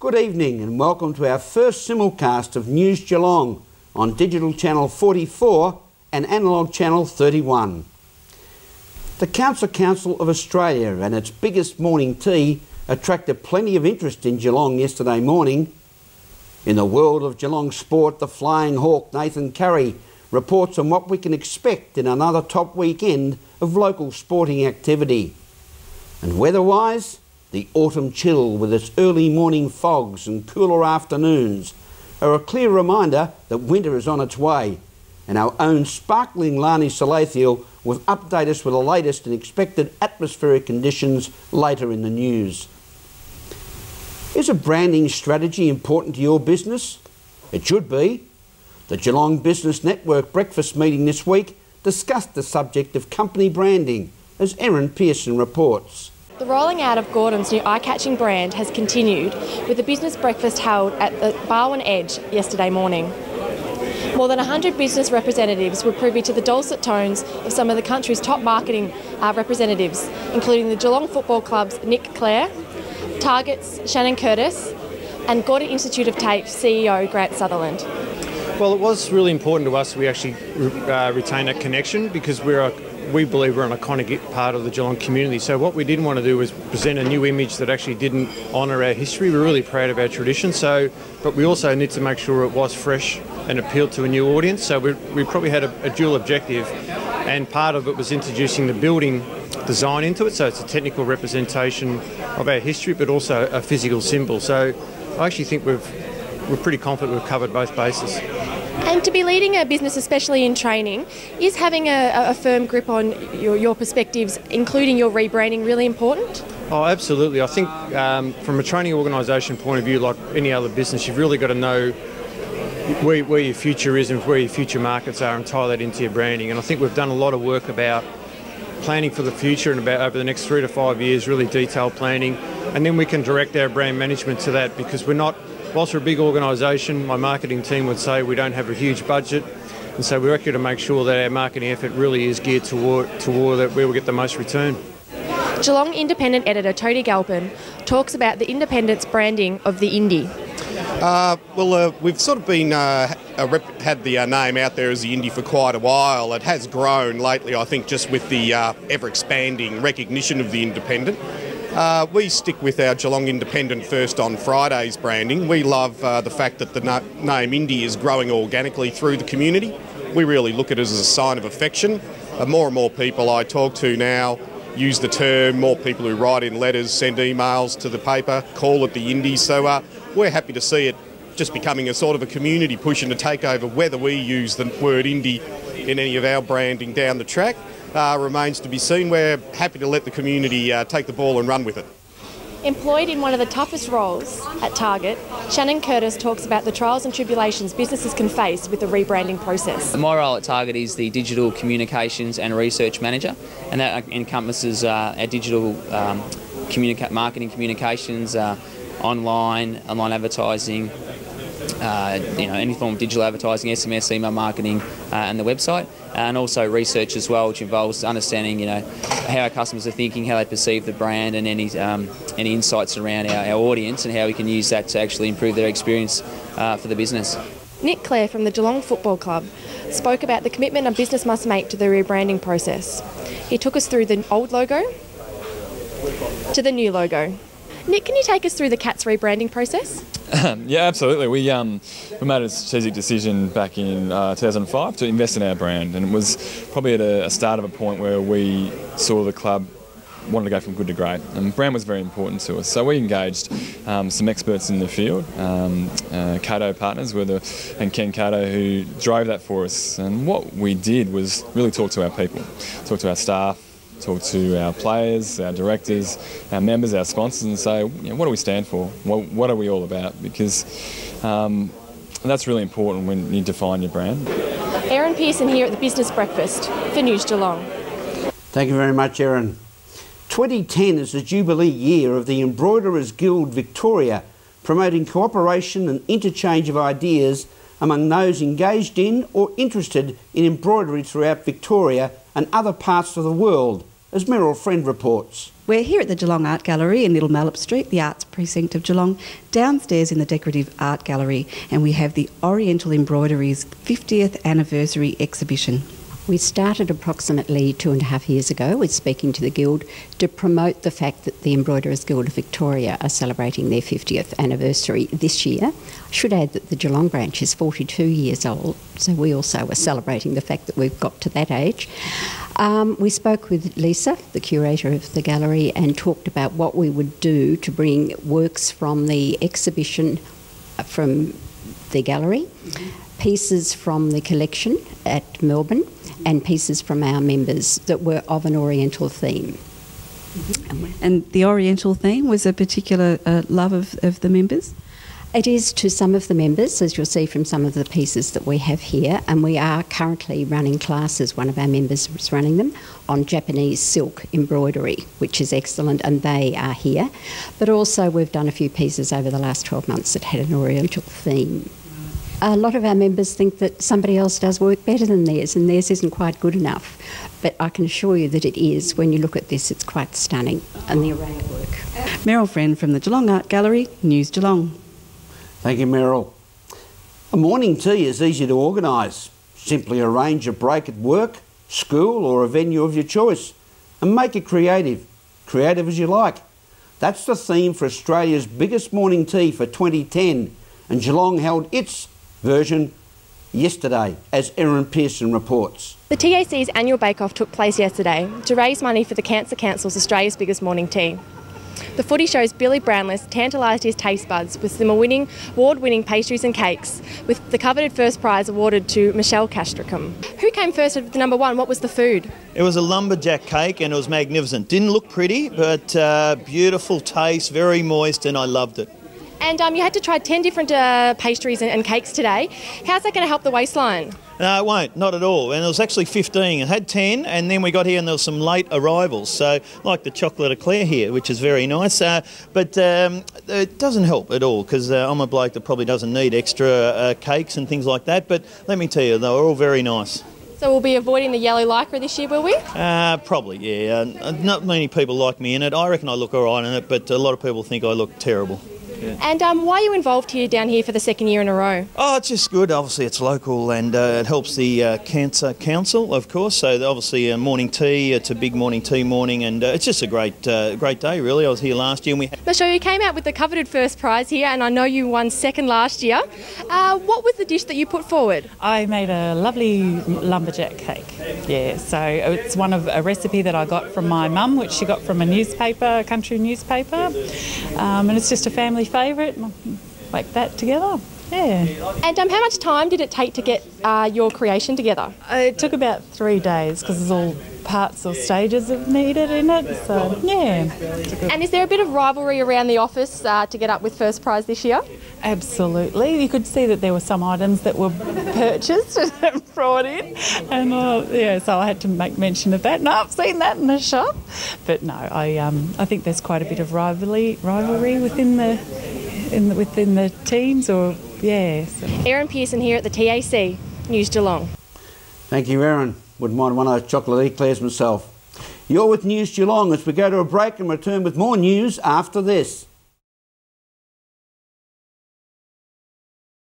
Good evening and welcome to our first simulcast of News Geelong on digital channel 44 and analogue channel 31. The Cancer Council of Australia and its biggest morning tea attracted plenty of interest in Geelong yesterday morning. In the world of Geelong sport, the Flying Hawk Nathan Currie reports on what we can expect in another top weekend of local sporting activity. And weather-wise, the autumn chill with its early morning fogs and cooler afternoons are a clear reminder that winter is on its way, and our own sparkling Larni Salathiel will update us with the latest and expected atmospheric conditions later in the news. Is a branding strategy important to your business? It should be. The Geelong Business Network breakfast meeting this week discussed the subject of company branding, as Erin Pearson reports. The rolling out of Gordon's new eye-catching brand has continued, with the business breakfast held at the Barwon Edge yesterday morning. More than 100 business representatives were privy to the dulcet tones of some of the country's top marketing representatives, including the Geelong Football Club's Nick Clare, Target's Shannon Curtis, and Gordon Institute of TAFE CEO Grant Sutherland. Well, it was really important to us we actually retain that connection, because we believe we're an iconic part of the Geelong community. So what we didn't want to do was present a new image that actually didn't honour our history. We're really proud of our tradition, but we also need to make sure it was fresh and appealed to a new audience. So we probably had a dual objective, and part of it was introducing the building design into it. So it's a technical representation of our history, but also a physical symbol. So I actually think we're pretty confident we've covered both bases. And to be leading a business, especially in training, is having a firm grip on your perspectives, including your rebranding, really important? Oh, absolutely. I think from a training organisation point of view, like any other business, you've really got to know where your future is and where your future markets are and tie that into your branding. And I think we've done a lot of work about planning for the future and about over the next 3 to 5 years, really detailed planning. And then we can direct our brand management to that, because whilst we're a big organisation, my marketing team would say we don't have a huge budget, and so we're actually to make sure that our marketing effort really is geared toward where we get the most return. Geelong Independent editor Tony Galpin talks about the Independent's branding of the Indy. We've sort of been had the name out there as the Indy for quite a while. It has grown lately, I think, just with the ever-expanding recognition of the Independent. We stick with our Geelong Independent First on Fridays branding. We love the fact that the name Indy is growing organically through the community. We really look at it as a sign of affection. More and more people I talk to now use the term. More people who write in letters, send emails to the paper, call it the Indy. So we're happy to see it just becoming a sort of a community push and to take over. Whether we use the word Indy in any of our branding down the track remains to be seen. We're happy to let the community take the ball and run with it. Employed in one of the toughest roles at Target, Shannon Curtis talks about the trials and tribulations businesses can face with the rebranding process. My role at Target is the Digital Communications and Research Manager, and that encompasses our digital marketing communications, online advertising, any form of digital advertising, SMS, email marketing, and the website, and also research as well, which involves understanding, how our customers are thinking, how they perceive the brand, and any insights around our audience and how we can use that to actually improve their experience for the business. Nick Clare from the Geelong Football Club spoke about the commitment a business must make to the rebranding process. He took us through the old logo to the new logo. Nick, can you take us through the Cats rebranding process? Yeah, absolutely. We made a strategic decision back in 2005 to invest in our brand, and it was probably at a start of a point where we saw the club wanted to go from good to great, and brand was very important to us. So we engaged some experts in the field. Cato Partners and Ken Cato, who drove that for us. And what we did was really talk to our people, talk to our staff, talk to our players, our directors, our members, our sponsors, and say, what do we stand for? What are we all about? Because that's really important when you define your brand. Erin Pearson here at the Business Breakfast for News Geelong. Thank you very much, Erin. 2010 is the Jubilee year of the Embroiderers Guild Victoria, promoting cooperation and interchange of ideas among those engaged in or interested in embroidery throughout Victoria and other parts of the world, as Meryl Friend reports. We're here at the Geelong Art Gallery in Little Mallup Street, the arts precinct of Geelong, downstairs in the Decorative Art Gallery, and we have the Oriental Embroideries 50th Anniversary Exhibition. We started approximately 2.5 years ago with speaking to the Guild to promote the fact that the Embroiderers Guild of Victoria are celebrating their 50th anniversary this year. I should add that the Geelong branch is 42 years old, so we also are celebrating the fact that we've got to that age. We spoke with Lisa, the curator of the gallery, and talked about what we would do to bring works from the exhibition from the gallery, pieces from the collection at Melbourne, and pieces from our members that were of an Oriental theme. And the Oriental theme was a particular love of the members? It is to some of the members, as you'll see from some of the pieces that we have here, and we are currently running classes, one of our members is running them, on Japanese silk embroidery, which is excellent, and they are here. But also we've done a few pieces over the last 12 months that had an Oriental theme. A lot of our members think that somebody else does work better than theirs and theirs isn't quite good enough. But I can assure you that it is. When you look at this, it's quite stunning, and the array of work. Meryl Friend from the Geelong Art Gallery, News Geelong. Thank you, Meryl. A morning tea is easy to organise. Simply arrange a break at work, school or a venue of your choice and make it creative as you like. That's the theme for Australia's biggest morning tea for 2010, and Geelong held its version yesterday, as Erin Pearson reports. The TAC's annual bake-off took place yesterday to raise money for the Cancer Council's Australia's biggest morning tea. The footy show's Billy Brownless tantalised his taste buds with some award-winning pastries and cakes, with the coveted first prize awarded to Michelle Castricum. Who came first at the number one? What was the food? It was a lumberjack cake and it was magnificent. Didn't look pretty, but beautiful taste, very moist, and I loved it. And you had to try 10 different pastries and cakes today. How's that going to help the waistline? No, it won't, not at all. And it was actually 15. It had 10, and then we got here and there was some late arrivals. So, like the chocolate eclair here, which is very nice. But it doesn't help at all, because I'm a bloke that probably doesn't need extra cakes and things like that. But let me tell you, they were all very nice. So we'll be avoiding the yellow lycra this year, will we? Probably, yeah. Not many people like me in it. I reckon I look all right in it, but a lot of people think I look terrible. Yeah. And why are you involved down here for the second year in a row? Oh, it's just good. Obviously, it's local and it helps the Cancer Council, of course. So obviously, morning tea. It's a big morning tea morning, and it's just a great day. Really, I was here last year. And Michelle, you came out with the coveted first prize here, and I know you won second last year. What was the dish that you put forward? I made a lovely lumberjack cake. Yeah, so it's a recipe that I got from my mum, which she got from a country newspaper, and it's just a family favourite. Like that together. Yeah. And how much time did it take to get your creation together? It took about 3 days because there's all parts or stages that needed in it. So, yeah. And is there a bit of rivalry around the office to get up with first prize this year? Absolutely. You could see that there were some items that were purchased and brought in. And, so I had to make mention of that. No, I've seen that in the shop. But no, I think there's quite a bit of rivalry within the teams, or yeah. So. Erin Pearson here at the TAC, News Geelong. Thank you, Erin. Wouldn't mind one of those chocolate eclairs myself. You're with News Geelong as we go to a break and return with more news after this.